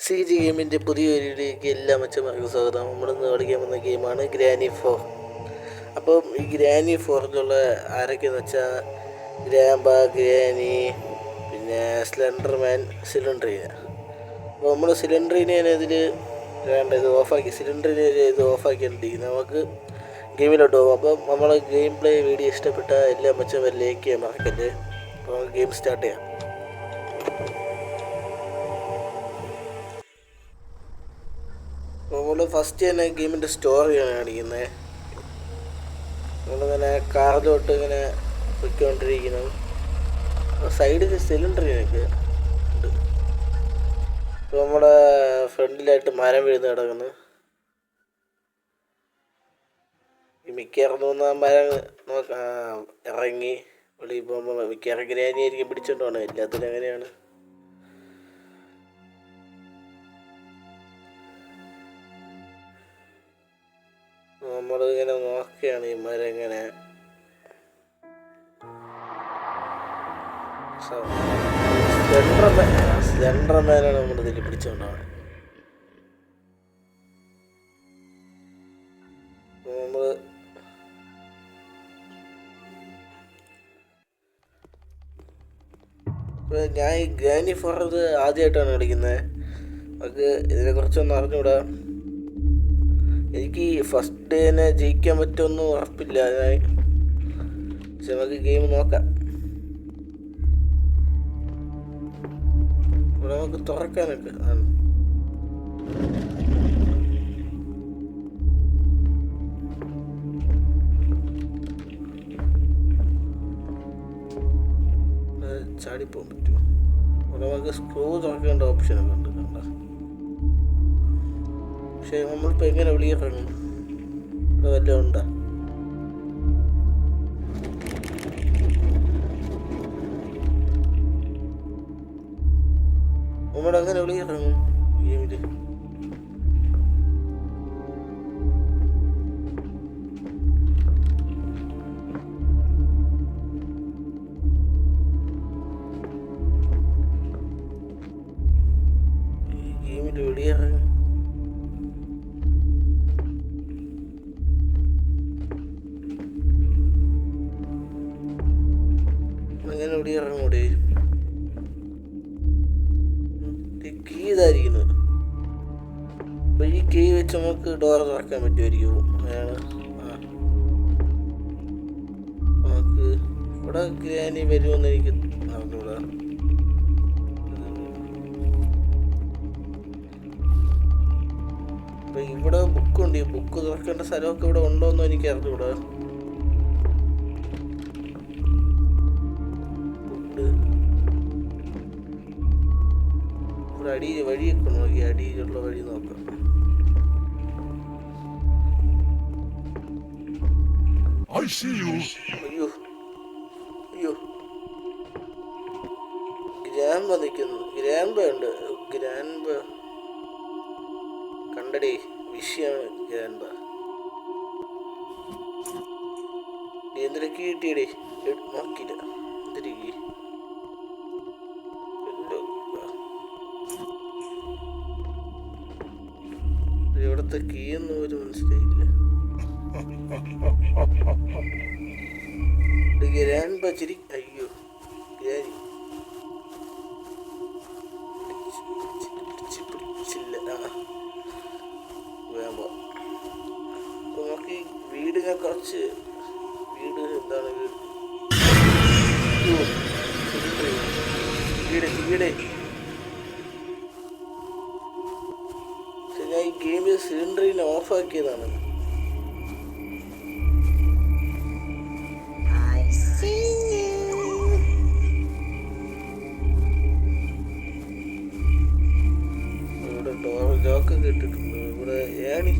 C G ഗെയിമിൻ്റെ പുതിയൊരു വീഡിയോയ്ക്ക് എല്ലാ മച്ചന്മാർക്കും സ്വാഗതം. നമ്മളിന്ന് കളിക്കാൻ വന്ന ഗെയിമാണ് ഗ്രാനി 4. അപ്പം ഈ ഗ്രാനി 4ലുള്ള ആരൊക്കെയെന്ന് വെച്ചാൽ ഗ്രാമ്പ, ഗ്രാനി, പിന്നെ സ്ലെൻഡർമാൻ, സിലിണ്ടറീന. അപ്പോൾ നമ്മൾ സിലിണ്ടറീനെ ഇതിൽ വേണ്ട ഇത് ഓഫാക്കി ഇത് ഓഫാക്കിയിട്ടിരിക്കുന്നത് നമുക്ക് ഗെയിമിലോട്ട് പോകും. അപ്പം നമ്മൾ ഗെയിം പ്ലേ വീഡിയോ ഇഷ്ടപ്പെട്ട എല്ലാ മച്ചന്മാരും ലൈക്ക് ചെയ്യാൻ മറക്കല്ലേ. അപ്പോൾ നമുക്ക് ഗെയിം സ്റ്റാർട്ട് ചെയ്യാം. നമ്മൾ ഫസ്റ്റ് തന്നെ ഗെയിമിൻ്റെ സ്റ്റോറിയാണ് കാണിക്കുന്നത്. നമ്മളിങ്ങനെ കാറിലോട്ട് ഇങ്ങനെ പൊയ്ക്കൊണ്ടിരിക്കുന്നു. സൈഡിൽ സിലിണ്ടറിനൊക്കെ ഉണ്ട്. ഇപ്പോൾ നമ്മുടെ ഫ്രണ്ടിലായിട്ട് മരം വീഴുന്ന കിടക്കുന്നു. ഈ മിക്കവാറും തോന്നുന്ന മരം ഇറങ്ങി വെളിയിൽ പോകുമ്പോൾ മിക്കവാറും ഗ്രാനിയായിരിക്കും പിടിച്ചോണ്ട് പോകണം. എല്ലാത്തിനും അങ്ങനെയാണ്. നമ്മളിങ്ങനെ നോക്കുകയാണ് ഈ മരം ഇങ്ങനെ സ്ലെൻഡർമാനാണ് നമ്മളിതിൽ പിടിച്ചുകൊണ്ടാണ്. ഞാൻ ഈ ഗ്രാനി 4 ഇത് ആദ്യമായിട്ടാണ് കളിക്കുന്നത്. നമുക്ക് ഇതിനെക്കുറിച്ചൊന്നും അറിഞ്ഞൂടാ. എനിക്ക് ഫസ്റ്റ് ഡേനെ ജയിക്കാൻ പറ്റുമെന്ന് ഉറപ്പില്ല. പക്ഷെ നമുക്ക് ഗെയിം നോക്കാം. ഇവിടെ നമുക്ക് തുറക്കാനൊക്കെ ചാടിപ്പോകാൻ പറ്റുമോ? ഇവിടെ നമുക്ക് സ്ക്രൂ തുറക്കേണ്ട ഓപ്ഷനൊക്കെ ഉണ്ട് കണ്ട. പക്ഷെ നമ്മളിപ്പോൾ എങ്ങനെ വിളിയിറങ്ങും? ഇവിടെ വല്ലതും ഉണ്ടോ? നമ്മളെങ്ങനെ വിളിയിറങ്ങും ഗെയിമിൽ? ഗെയിമിൽ വെളിയിറങ്ങും. അങ്ങനെ വെളിയിറങ്ങൂടെ? കീ ഇതായിരിക്കുന്നു. അപ്പോൾ ഈ കീ വെച്ച് നമുക്ക് ഡോർ തുറക്കാൻ പറ്റുമായിരിക്കും. അതാണ് നമുക്ക് ഇവിടെ ഗ്രാനി വരുമെന്ന് എനിക്ക് അറിഞ്ഞൂടാ. അപ്പം ഇവിടെ ബുക്കുണ്ട്. ഈ ബുക്ക് തുറക്കേണ്ട സ്ഥലമൊക്കെ ഇവിടെ ഉണ്ടോയെന്നും എനിക്ക് അറിഞ്ഞൂടാ. അടിയിൽ വഴിയൊക്കെ നോക്കി, അടിയിലുള്ള വഴി നോക്കാം. അയ്യോ അയ്യോ, ഗ്രാമ്പ നിൽക്കുന്നു. ഗ്രാമ്പ ഉണ്ട്. ഗ്രാമ്പ കണ്ടടേ, വിഷയാണ് ഗ്രാമ്പ. എന്തിനൊക്കെ കിട്ടിയടേ? നോക്കിയില്ല. എന്തിരിക്കും ഇവിടുത്തെ കീയൊന്നും ഒരു മനസ്സിലായില്ല. ഗ്രാൻഡ് പച്ചിരി. അയ്യോ ഗ്രാനി പിടിച്ചില്ല. വേമ്പോ നമുക്ക് ഈ വീടിനെ കുറച്ച് വീട് എന്താണ് വീട് ഞാൻ ഈ ഗെയിമിൽ സിലിണ്ടറിനെ ഓഫാക്കിയതാണ്. ഇവിടെ ഡോർ ലോക്കൊക്കെ ഇട്ടിട്ടുണ്ട്. ഇവിടെ ഏണി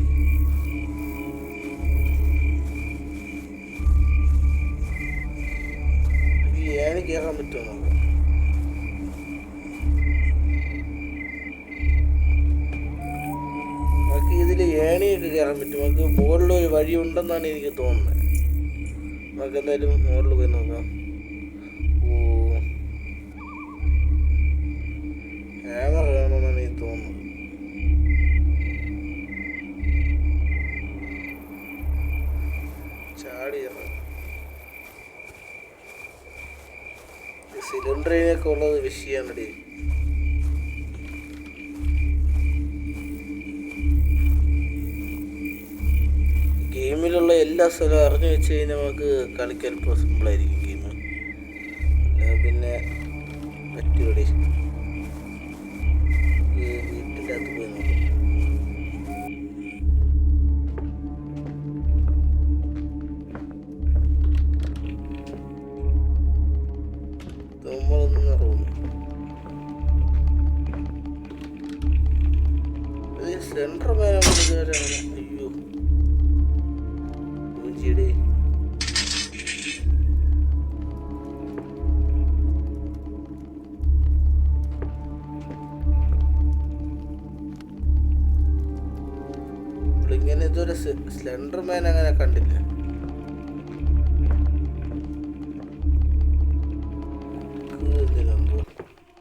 ഈ ഏണി കയറാൻ പറ്റുമോ നോക്കാം. ഇതിൽ ഏണിയൊക്കെ കയറാൻ പറ്റും. നമുക്ക് മുകളിലൊരു വഴി ഉണ്ടെന്നാണ് എനിക്ക് തോന്നുന്നത്. നമുക്ക് എന്തായാലും മുകളിൽ പോയി നോക്കാം. ഓ, ക്യാമറ വേണമെന്നാണ് എനിക്ക് തോന്നുന്നത്. ഇവിടെയൊക്കെ ഉള്ളത് വിഷയമാണ്. ഗെയിമിലുള്ള എല്ലാ സ്ഥലവും അറിഞ്ഞു വെച്ച് കഴിഞ്ഞാൽ നമുക്ക് കളിക്കാൻ ഇപ്പോൾ സിമ്പിളായിരിക്കും ഗെയിം. പിന്നെ പറ്റൂടെ വീട്ടിൻ്റെ അകത്ത് പോയി നോക്കും. നമ്മളൊന്നും റൂം സെൻട്രൽ മേലാണ് ഇതുവരെ. അയ്യോ പൂജിയുടെ ഇങ്ങനെ ഇതൊരു സ്ലെൻഡർ മാൻ അങ്ങനെ കണ്ടില്ല.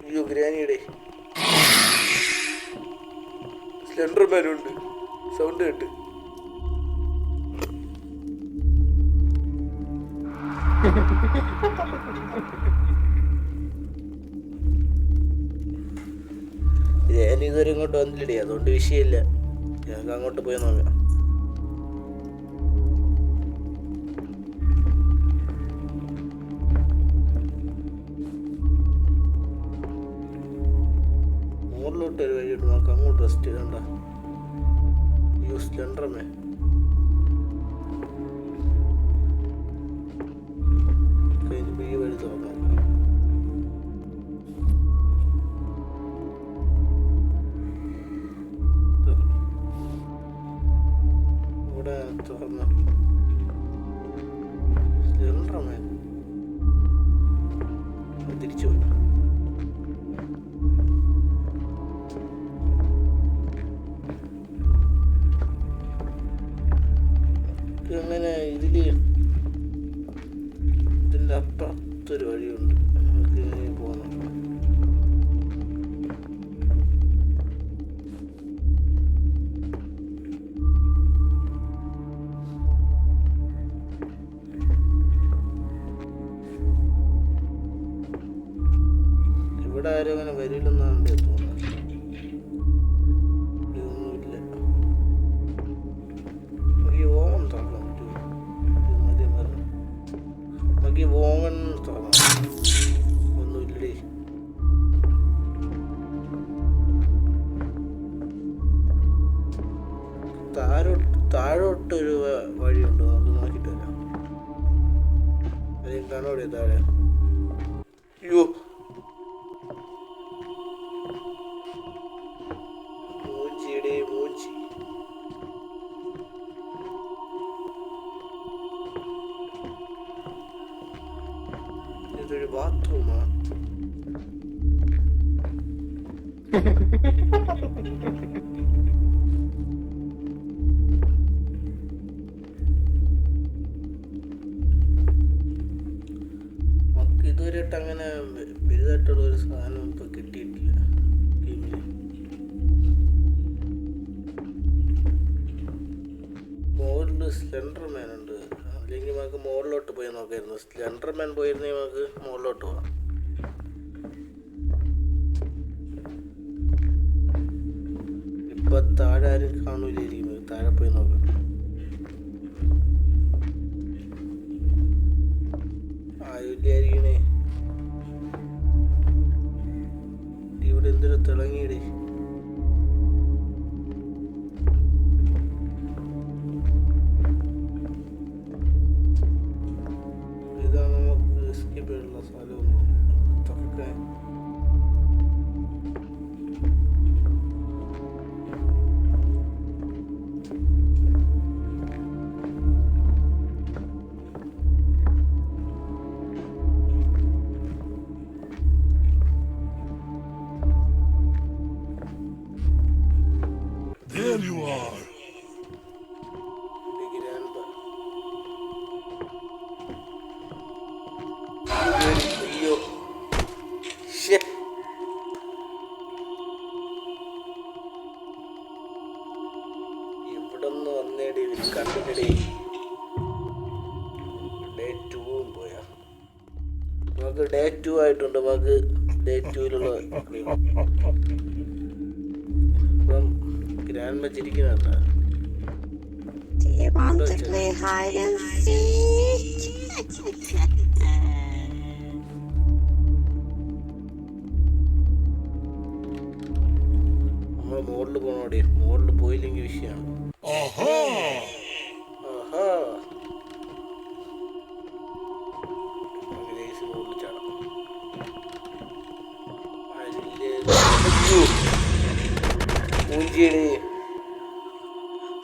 അയ്യോ ഗ്രാനിയുടെ സ്ലെൻഡർ മാനുണ്ട്. സൗണ്ട് കേട്ട് ഗ്രാനി ഇതുവരെ ഇങ്ങോട്ട് വന്നില്ലേ, അതുകൊണ്ട് വിഷയമില്ല. ഞങ്ങൾക്ക് അങ്ങോട്ട് പോയി നോക്കാം. മുകളിലോട്ട് ഒരു വഴിയിട്ട് നോക്കാം. അങ്ങോട്ട് റെസ്റ്റ് ചെയ്യണ്ട. സ്ലെൻഡർമേ ഈ വഴി തുറക്കാം. ഇവിടെ തുറന്ന സ്ലെൻഡർമേ തിരിച്ചു പോയി. അങ്ങനെ ഇതിൻ്റെ അപ്പുറത്തൊരു വഴിയുണ്ട്. നമുക്ക് പോകണം. ഇവിടെ ആരും അങ്ങനെ വരില്ലെന്നാണ് എൻ്റെ തോന്നുന്നത്. ഒന്നുമില്ല. ഈ ഓണം തുറക്കാൻ പറ്റുമോ? നമുക്ക് ഈ ഓങ്ങൻ തുറക്കാം. ഒന്നുമില്ലേ. താഴോട്ടൊരു വഴിയുണ്ട്. നമുക്ക് നോക്കിയിട്ട് വരാം. അതിൽ കാണോടെ താഴെ. അയ്യോ മൂച്ചിയുടെ മൂച്ചി. ഇതൊരു ബാത്റൂമാ? നമുക്ക് ഇതുവരെയായിട്ട് അങ്ങനെ വലുതായിട്ടുള്ള ഒരു സാധനം ഇപ്പൊ കിട്ടിയിട്ടില്ല ഗെയിമിന്. മുകളിൽ സ്ലെൻഡർ മാൻ ഉണ്ട്. അല്ലെങ്കിൽ നമുക്ക് മുകളിലോട്ട് പോയി നോക്കായിരുന്നു. സ്ലെൻഡർ മാൻ പോയിരുന്നെങ്കിൽ നമുക്ക് മുകളിലോട്ട് പോവാം. ഇപ്പൊ താഴെ ആരും കാണൂലായിരിക്കും. താഴെ പോയി നോക്കാം. ആരുമില്ലായിരിക്കണേ. ഇവിടെ എന്തൊരു തിളങ്ങിയിടേ. ഇതാണ് നമുക്ക് എസ്കേപ്പ് ചെയ്യാനുള്ള സ്ഥലം. തുറക്കാൻ There you are. അയ്യോ ശ്ശേ. ഇവിടൊന്ന് വന്നേടി കണ്ടിട്ടേ. ഡേ 2 പോയാ. നമുക്ക് ഡേ 2 ആയിട്ടുണ്ട്. നമുക്ക് ഡേ 2-ലുള്ള ഇപ്പം grand വെച്ചിരിക്കുന്നുണ്ട്. Do you want to play hide and seek? നമ്മള് മോളിൽ പോണോടെ, മോളിൽ പോയില്ലെങ്കിൽ വിഷയമാണ്.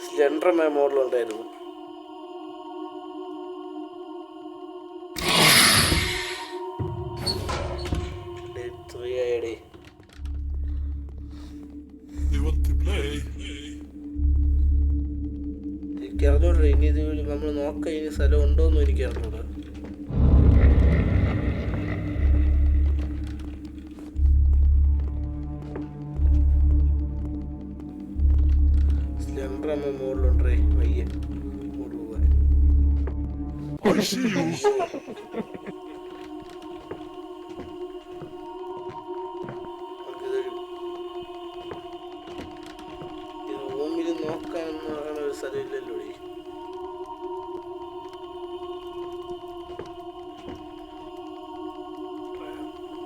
സ്ലെൻഡർമാൻ മോഡലുണ്ടായിരുന്നു. എനിക്കറിഞ്ഞൂടാ ഇനി ഇത് നമ്മൾ നോക്കാം, ഇനി സ്ഥലം ഉണ്ടോന്നും എനിക്കറിഞ്ഞൂടാ. സ്ലെൻഡർമാൻ മോഡലുണ്ടേ, വയ്യ മോഡൽ പോകാൻ. റൂമിൽ നോക്കാനെന്ന് പറയുന്ന ഒരു സ്ഥലമില്ലല്ലോ.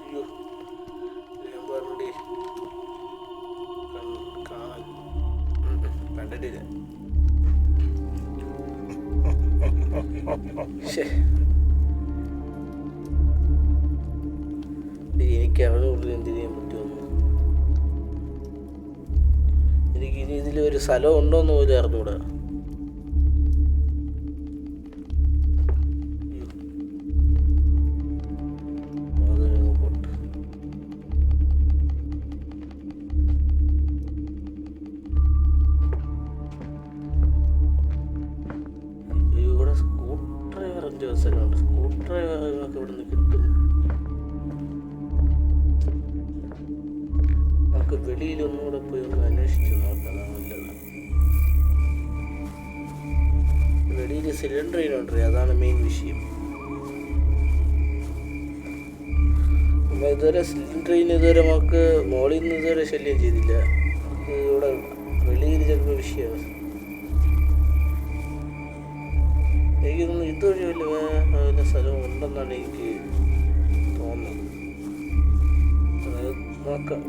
അയ്യോ ഞാൻ പറഞ്ഞേ കണ്ടിട്ടില്ല. എനിക്ക് അറിഞ്ഞുകൂടി എന്ത് ചെയ്യാൻ പറ്റുമെന്ന്. എനിക്ക് ഇനി ഇതിലൊരു സ്ഥലം ഉണ്ടോന്ന് പോലും അറിഞ്ഞൂടാ. ഇവിടെ സ്കൂട്ടർ ഡ്രൈവറിൻ്റെ അവസരമുണ്ട്. സ്കൂട്ടർ ഡ്രൈവറൊക്കെ ഇവിടെ നിന്ന് കിട്ടും. നമുക്ക് വെളിയിലൊന്നുകൂടെ പോയി ഒന്ന് അന്വേഷിച്ച് നോക്കാം, നല്ലത്. വെളിയിൽ സിലിണ്ടറിനുണ്ട്, അതാണ് മെയിൻ വിഷയം. ഇതുവരെ സിലിണ്ടറിന് ഇതുവരെ നമുക്ക് മോളിൽ നിന്ന് ഇതുവരെ ശല്യം ചെയ്തില്ല. ഇവിടെ വെളിയിൽ ചിലപ്പോൾ വിഷയമാണ്. എനിക്കൊന്നും ഇതുവഴി വല്ല സ്ഥലം ഉണ്ടെന്നാണ് എനിക്ക് തോന്നുന്നത്. നോക്കാം.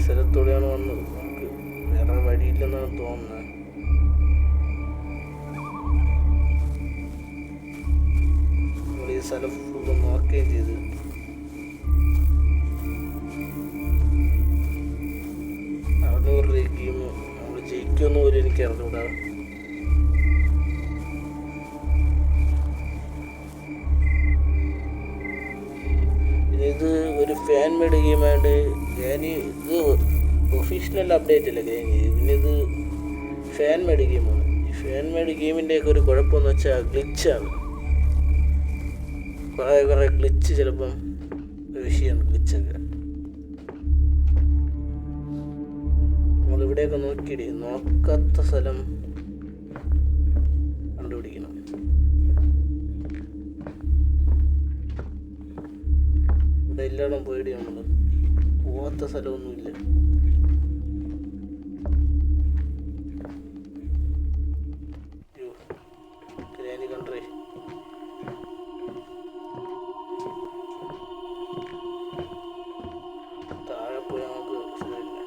സ്ഥലത്തൂടെയാണ് വന്നത്. നമുക്ക് വേറെ വഴിയില്ലെന്നാണ് തോന്നുന്നത്. നമ്മൾ ഈ സ്ഥലം ഫുള്ള് നോക്കുകയും ചെയ്ത്. ഗെയിം നമ്മൾ ജയിക്കുമെന്ന് പോലും എനിക്ക് അറിഞ്ഞൂടാ. ഇത് ഒരു ഫാൻ മെയ്ഡ് ഗെയിമായിട്ട് ഇത് ഒഫീഷ്യൽ അപ്ഡേറ്റ് അല്ല ഗ്രാനി. പിന്നെ ഇത് ഫാൻ മെയ്ഡ് ഗെയിമാണ്. ഈ ഫാൻ മെയ്ഡ് ഗെയിമിൻ്റെയൊക്കെ ഒരു കുഴപ്പമെന്ന് വെച്ചാൽ ഗ്ലിച്ചാണ്. കുറേ ഗ്ലിച്ച് ചിലപ്പം ഒരു വിഷയമാണ് ഗ്ലിച്ചൊക്കെ. നമ്മളിവിടെയൊക്കെ നോക്കിയിടി, നോക്കാത്ത സ്ഥലം കണ്ടുപിടിക്കണം. ഇവിടെ എല്ലായിടം പോയിടി, നമ്മൾ പോവാത്ത സ്ഥലമൊന്നുമില്ല. ഗ്രാനി കണ്ടേ താഴെ പോയി നമുക്ക് സ്ഥലമില്ല.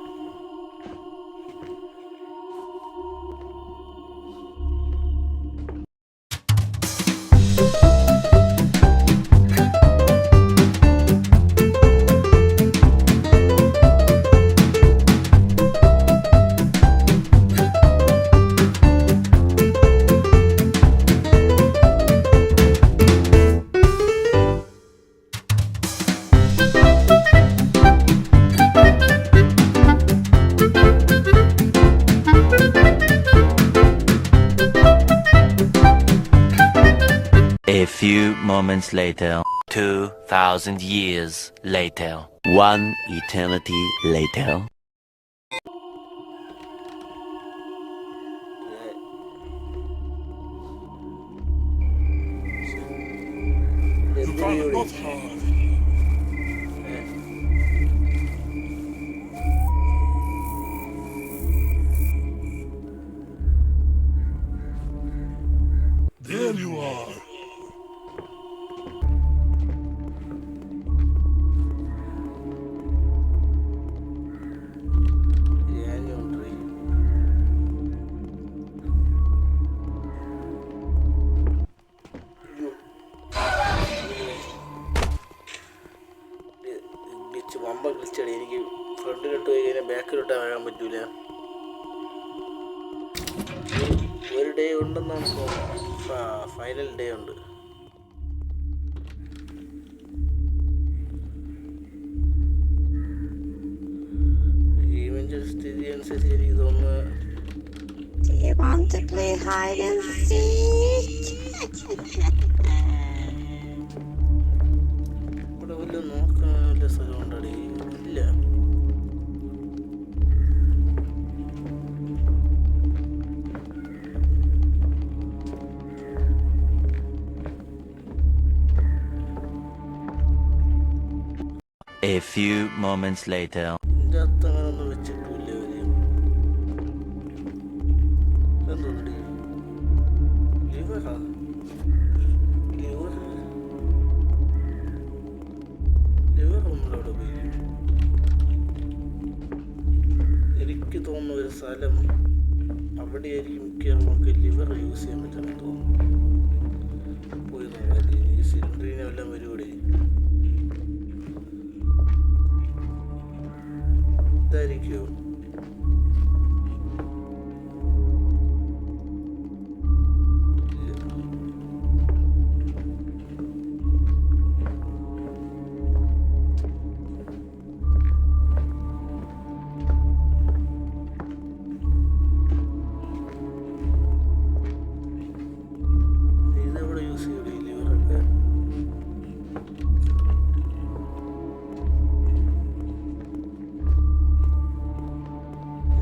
few moments later. 2,000 years later. One eternity later. There you are. വമ്പ ഗ്ലിച്ചടി. എനിക്ക് ഫ്രണ്ടിലോട്ട് പോയി കഴിഞ്ഞാൽ ബാക്കിലോട്ട് വരാൻ പറ്റൂല. ഒരു ഡേ ഉണ്ടെന്നാണ് തോന്നുന്നത്. ഫൈനൽ ഡേ ഉണ്ട്. ഗെയിമിൻ്റെ സ്ഥിതി അനുസരിച്ച് എനിക്ക് തോന്നുന്നു Do you want to play hide and seek? ഇവിടെ വല്ല നോക്കാൻ വല്ല സ്ഥലം ഉണ്ടടി? ഇല്ല. A few moments later. ഇതിൻ്റെ അകത്ത് അങ്ങനെ ഒന്നും വെച്ചിട്ടില്ല അവര്. എന്തോന്നടി ലിവറാ? ലിവർ നമ്മളവിടെ പോയി. എനിക്ക് തോന്നുന്ന ഒരു സ്ഥലം അവിടെയായിരിക്കും നമുക്ക് ലിവർ യൂസ് ചെയ്യാൻ പറ്റുമെന്ന് തോന്നുന്നു. പോയി നോക്കാം. ഈ സിലിണ്ടറിനെ വല്ലതും വരുകൂടെ? ഇതായിരിക്കുമോ? ഇതെവിടെ യൂസ് ചെയ്യൂടെ ഈ ലിവറൊക്കെ?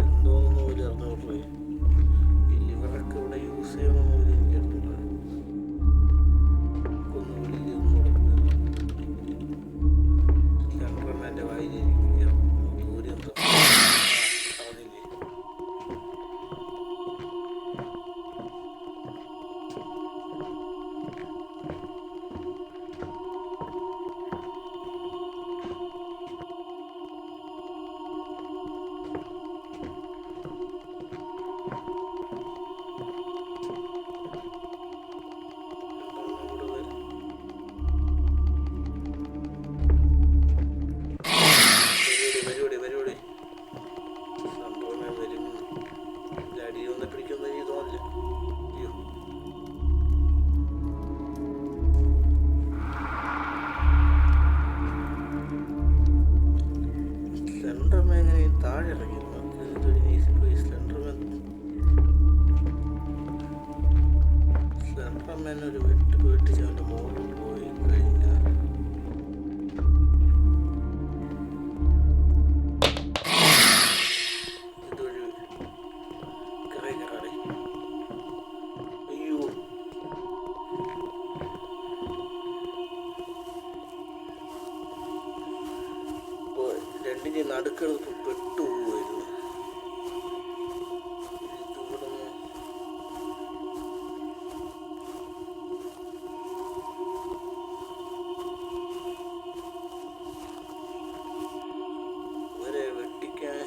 എന്തോന്നു പോലും അറിഞ്ഞോളൂ. ഈ ലിവറൊക്കെ ഇവിടെ യൂസ് ചെയ്യണമെന്ന് പോലും എനിക്ക് അറിഞ്ഞില്ല. ഒന്നും വെളിയിലൊന്നും നടക്കുന്നില്ല. ചന്ദ്രമാൻ്റെ വായിലിരിക്കും ദൂരം അറിഞ്ഞില്ലേ? വരുവടി. സംഭവമേ വരും. അടിയൊന്നും പിടിക്കുന്ന എനിക്ക് തോന്നില്ല. അയ്യോ, സ്ലെൻഡർമാൻ എങ്ങനെ താഴെ ഇറങ്ങി? സ്ലെൻഡർമാൻ ഒരു വെട്ട് പേട്ടിച്ച് അവൻ്റെ മുകളിൽ പോയി കഴിഞ്ഞാൽ ഇതൊരു കറേ. അയ്യോ, രണ്ടിൻ്റെ നടുക്കടുത്ത് പെട്ടുപോകുമായിരുന്നു. ഇതിവിടുന്ന് വരെ വെട്ടിക്കാൻ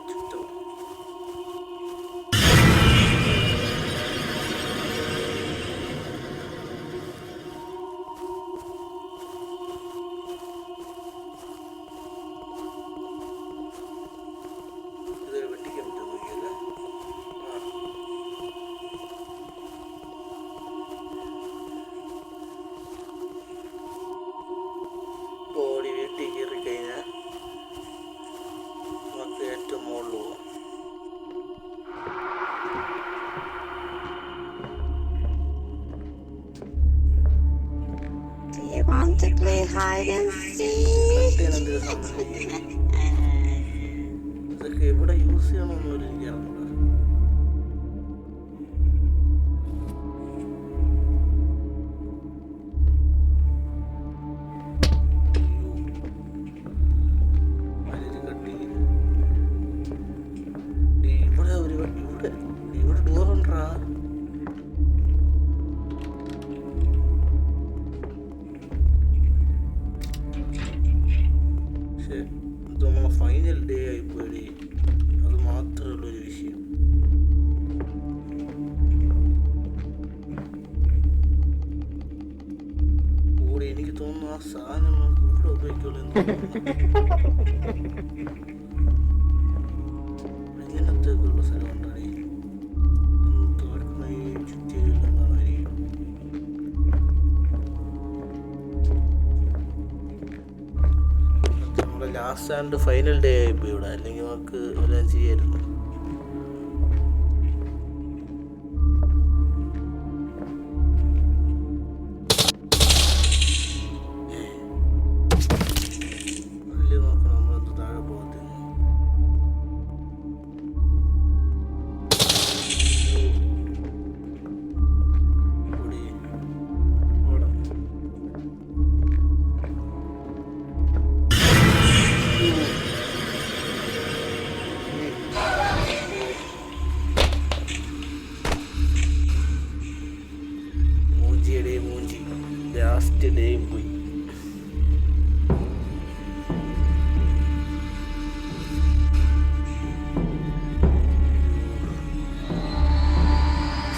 ചുറ്റും hide and seek. ഇതൊക്കെ എവിടെ യൂസ് ചെയ്യണമെന്ന് ഒരു എനിക്ക് അറിഞ്ഞൂടാ. ഇവിടെ ഡോറുണ്ടാ. പക്ഷെ ഇത് നമ്മളെ ഫൈനൽ ഡേ ആയിപ്പോയി. അത് മാത്രമേ ഉള്ളൊരു വിഷയം. കൂടെ എനിക്ക് തോന്നുന്നു ആ സാധനം നമുക്ക് ഇവിടെ ഉപയോഗിക്കുള്ളൂ എന്ന് ഇങ്ങനത്തേക്കുള്ള സ്ഥലം ഉണ്ടായി. നമ്മുടെ ലാസ്റ്റ് ആൻഡ് ഫൈനൽ ഡേ ആയിപ്പോയി ഇവിടെ. അല്ലെങ്കിൽ നമുക്ക് എല്ലാം ചെയ്യായിരുന്നു. മൂഞ്ചി ലാസ്റ്റ് ഡേയും പോയി.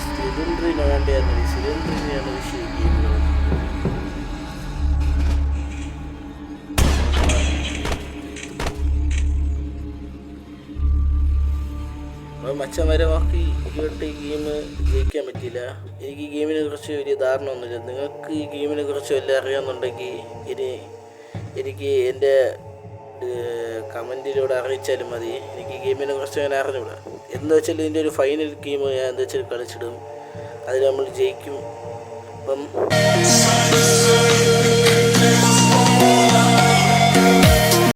സിലിണ്ടറിന് വേണ്ടിയായിരുന്നു. സിലിണ്ടറിനെയാണ് വിഷയം. മച്ചന്മാരെ വാക്കി ഇങ്ങോട്ട് ഈ ഗെയിം ജയിക്കാൻ പറ്റിയില്ല. എനിക്ക് ഈ ഗെയിമിനെ കുറിച്ച് വലിയ ധാരണ ഒന്നുമില്ല. നിങ്ങൾക്ക് ഈ ഗെയിമിനെ കുറിച്ച് വല്ല അറിയാമെന്നുണ്ടെങ്കിൽ എനിക്ക് എൻ്റെ കമൻറ്റിലൂടെ അറിയിച്ചാലും മതി. എനിക്ക് ഈ ഗെയിമിനെ കുറിച്ച് ഞാൻ അറിഞ്ഞൂടാ. എന്താ വെച്ചാൽ ഇതിൻ്റെ ഒരു ഫൈനൽ ഗെയിം ഞാൻ എന്താ വെച്ചാൽ കളിച്ചിടും. അതിൽ നമ്മൾ ജയിക്കും. അപ്പം